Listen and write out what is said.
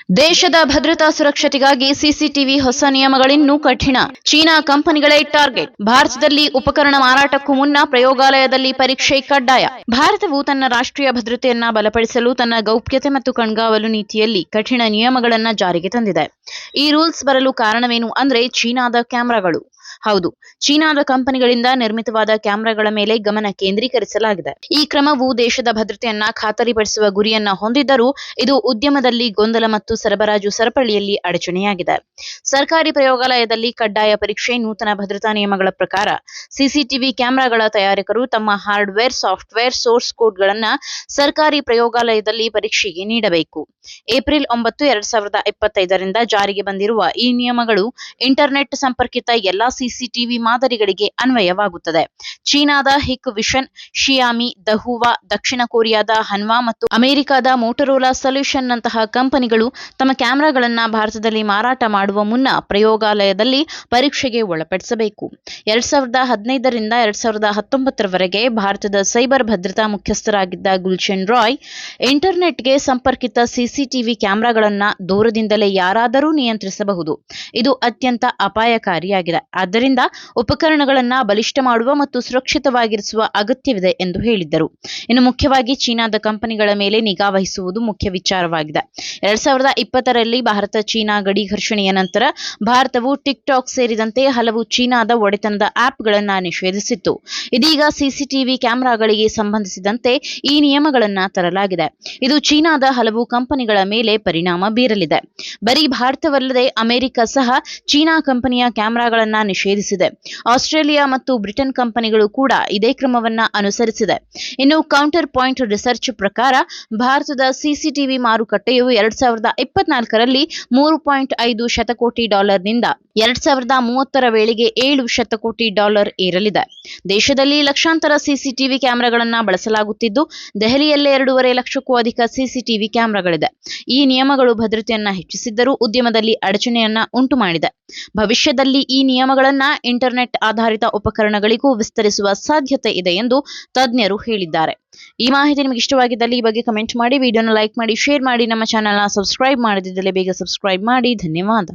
ದೇಶದ ಭದ್ರತಾ ಸುರಕ್ಷತೆಗಾಗಿ ಸಿಸಿಟಿವಿ ಹೊಸ ನಿಯಮಗಳಿನ್ನೂ ಕಠಿಣ. ಚೀನಾ ಕಂಪನಿಗಳೇ ಟಾರ್ಗೆಟ್. ಭಾರತದಲ್ಲಿ ಉಪಕರಣ ಮಾರಾಟಕ್ಕೂ ಮುನ್ನ ಪ್ರಯೋಗಾಲಯದಲ್ಲಿ ಪರೀಕ್ಷೆ ಕಡ್ಡಾಯ. ಭಾರತವು ತನ್ನ ರಾಷ್ಟ್ರೀಯ ಭದ್ರತೆಯನ್ನ ಬಲಪಡಿಸಲು ತನ್ನ ಗೌಪ್ಯತೆ ಮತ್ತು ಕಣ್ಗಾವಲು ನೀತಿಯಲ್ಲಿ ಕಠಿಣ ನಿಯಮಗಳನ್ನು ಜಾರಿಗೆ ತಂದಿದೆ. ಈ ರೂಲ್ಸ್ ಬರಲು ಕಾರಣವೇನು ಅಂದ್ರೆ ಚೀನಾದ ಕ್ಯಾಮೆರಾಗಳು. ಹೌದು, ಚೀನಾದ ಕಂಪನಿಗಳಿಂದ ನಿರ್ಮಿತವಾದ ಕ್ಯಾಮೆರಾಗಳ ಮೇಲೆ ಗಮನ ಕೇಂದ್ರೀಕರಿಸಲಾಗಿದೆ. ಈ ಕ್ರಮವು ದೇಶದ ಭದ್ರತೆಯನ್ನ ಖಾತರಿಪಡಿಸುವ ಗುರಿಯನ್ನ ಹೊಂದಿದ್ದರೂ ಇದು ಉದ್ಯಮದಲ್ಲಿ ಗೊಂದಲ ಮತ್ತು ಸರಬರಾಜು ಸರಪಳಿಯಲ್ಲಿ ಅಡಚಣೆಯಾಗಿದೆ. ಸರ್ಕಾರಿ ಪ್ರಯೋಗಾಲಯದಲ್ಲಿ ಕಡ್ಡಾಯ ಪರೀಕ್ಷೆ. ನೂತನ ಭದ್ರತಾ ನಿಯಮಗಳ ಪ್ರಕಾರ ಸಿಸಿಟಿವಿ ಕ್ಯಾಮೆರಾಗಳ ತಯಾರಕರು ತಮ್ಮ ಹಾರ್ಡ್ವೇರ್, ಸಾಫ್ಟ್ವೇರ್, ಸೋರ್ಸ್ ಕೋಡ್ಗಳನ್ನ ಸರ್ಕಾರಿ ಪ್ರಯೋಗಾಲಯದಲ್ಲಿ ಪರೀಕ್ಷೆಗೆ ನೀಡಬೇಕು. ಏಪ್ರಿಲ್ 9, 2025ರಿಂದ ಜಾರಿಗೆ ಬಂದಿರುವ ಈ ನಿಯಮಗಳು ಇಂಟರ್ನೆಟ್ ಸಂಪರ್ಕಿತ ಎಲ್ಲಾ ಸಿಸಿಟಿವಿ ಮಾದರಿಗಳಿಗೆ ಅನ್ವಯವಾಗುತ್ತದೆ. ಚೀನಾದ ಹಿಕ್ ವಿಷನ್, ಶಿಯಾಮಿ, ದಹುವಾ, ದಕ್ಷಿಣ ಕೊರಿಯಾದ ಹನ್ವಾ ಮತ್ತು ಅಮೆರಿಕದ ಮೋಟರೋಲಾ ಸೊಲ್ಯೂಷನ್ ನಂತಹ ಕಂಪನಿಗಳು ತಮ್ಮ ಕ್ಯಾಮೆರಾಗಳನ್ನ ಭಾರತದಲ್ಲಿ ಮಾರಾಟ ಮಾಡುವ ಮುನ್ನ ಪ್ರಯೋಗಾಲಯದಲ್ಲಿ ಪರೀಕ್ಷೆಗೆ ಒಳಪಡಿಸಬೇಕು. 2015ರಿಂದ 2019ರವರೆಗೆ ಭಾರತದ ಸೈಬರ್ ಭದ್ರತಾ ಮುಖ್ಯಸ್ಥರಾಗಿದ್ದ ಗುಲ್ಶನ್ ರಾಯ್, ಇಂಟರ್ನೆಟ್ಗೆ ಸಂಪರ್ಕಿತ ಸಿಸಿಟಿವಿ ಕ್ಯಾಮೆರಾಗಳನ್ನ ದೂರದಿಂದಲೇ ಯಾರಾದರೂ ನಿಯಂತ್ರಿಸಬಹುದು. ಇದು ಅತ್ಯಂತ ಅಪಾಯಕಾರಿಯಾಗಿದೆ. ಆದ್ದರಿಂದ ಉಪಕರಣಗಳನ್ನ ಬಲಿಷ್ಠ ಮಾಡುವ ಮತ್ತು ಸುರಕ್ಷಿತವಾಗಿರಿಸುವ ಅಗತ್ಯವಿದೆ ಎಂದು ಹೇಳಿದ್ದರು. ಇನ್ನು ಮುಖ್ಯವಾಗಿ ಚೀನಾದ ಕಂಪನಿಗಳ ಮೇಲೆ ನಿಗಾ ವಹಿಸುವುದು ಮುಖ್ಯ ವಿಚಾರವಾಗಿದೆ. 2020ರಲ್ಲಿ ಭಾರತ ಚೀನಾ ಗಡಿ ಘರ್ಷಣೆಯ ನಂತರ ಭಾರತವು ಟಿಕ್ಟಾಕ್ ಸೇರಿದಂತೆ ಹಲವು ಚೀನಾದ ಒಡೆತನದ ಆಪ್ಗಳನ್ನ ನಿಷೇಧಿಸಿತ್ತು. ಇದೀಗ ಸಿಸಿಟಿವಿ ಕ್ಯಾಮೆರಾಗಳಿಗೆ ಸಂಬಂಧಿಸಿದಂತೆ ಈ ನಿಯಮಗಳನ್ನ ತರಲಾಗಿದೆ. ಇದು ಚೀನಾದ ಹಲವು ಕಂಪನಿಗಳ ಮೇಲೆ ಪರಿಣಾಮ ಬೀರಲಿದೆ. ಬರೀ ಭಾರತವಲ್ಲದೆ ಅಮೆರಿಕ ಸಹ ಚೀನಾ ಕಂಪನಿಯ ಕ್ಯಾಮೆರಾಗಳನ್ನ ನಿಷೇಧಿಸಿದೆ. ಆಸ್ಟ್ರೇಲಿಯಾ ಮತ್ತು ಬ್ರಿಟನ್ ಕಂಪನಿಗಳು ಕೂಡ ಇದೇ ಕ್ರಮವನ್ನ ಅನುಸರಿಸಿದೆ. ಇನ್ನು ಕೌಂಟರ್ ಪಾಯಿಂಟ್ ರಿಸರ್ಚ್ ಪ್ರಕಾರ ಭಾರತದ ಸಿಸಿಟಿವಿ ಮಾರುಕಟ್ಟೆಯು 2024ರಲ್ಲಿ $3.5 ಶತಕೋಟಿ ನಿಂದ 2030ರ ವೇಳೆಗೆ $7 ಶತಕೋಟಿ ಏರಲಿದೆ. ದೇಶದಲ್ಲಿ ಲಕ್ಷಾಂತರ ಸಿಸಿಟಿವಿ ಕ್ಯಾಮೆರಾಗಳನ್ನ ಬಳಸಲಾಗುತ್ತಿದ್ದು, ದೆಹಲಿಯಲ್ಲೇ 2.5 ಲಕ್ಷಕ್ಕೂ ಅಧಿಕ ಸಿಸಿಟಿವಿ ಕ್ಯಾಮೆರಾಗಳಿದೆ. ಈ ನಿಯಮಗಳು ಭದ್ರತೆಯನ್ನ ಹೆಚ್ಚಿಸಿದ್ದರೂ ಉದ್ಯಮದಲ್ಲಿ ಅಡಚಣೆಯನ್ನ ಉಂಟು ಮಾಡಿದೆ. ಭವಿಷ್ಯದಲ್ಲಿ ಈ ನಿಯಮಗಳನ್ನ ಇಂಟರ್ನೆಟ್ ಆಧಾರಿತ ಉಪಕರಣಗಳಿಗೂ ವಿಸ್ತರಿಸುವ ಸಾಧ್ಯತೆ ಇದೆ ಎಂದು ತಜ್ಞರು ಹೇಳಿದ್ದಾರೆ. ಈ ಮಾಹಿತಿ ನಿಮಗೆ ಇಷ್ಟವಾಗಿದ್ದಲ್ಲಿ ಈ ಬಗ್ಗೆ ಕಮೆಂಟ್ ಮಾಡಿ, ವಿಡಿಯೋನ ಲೈಕ್ ಮಾಡಿ, ಶೇರ್ ಮಾಡಿ. ನಮ್ಮ ಚಾನೆಲ್ನ ಸಬ್ಸ್ಕ್ರೈಬ್ ಮಾಡದಿದ್ದಲ್ಲಿ ಬೇಗ ಸಬ್ಸ್ಕ್ರೈಬ್ ಮಾಡಿ. ಧನ್ಯವಾದ.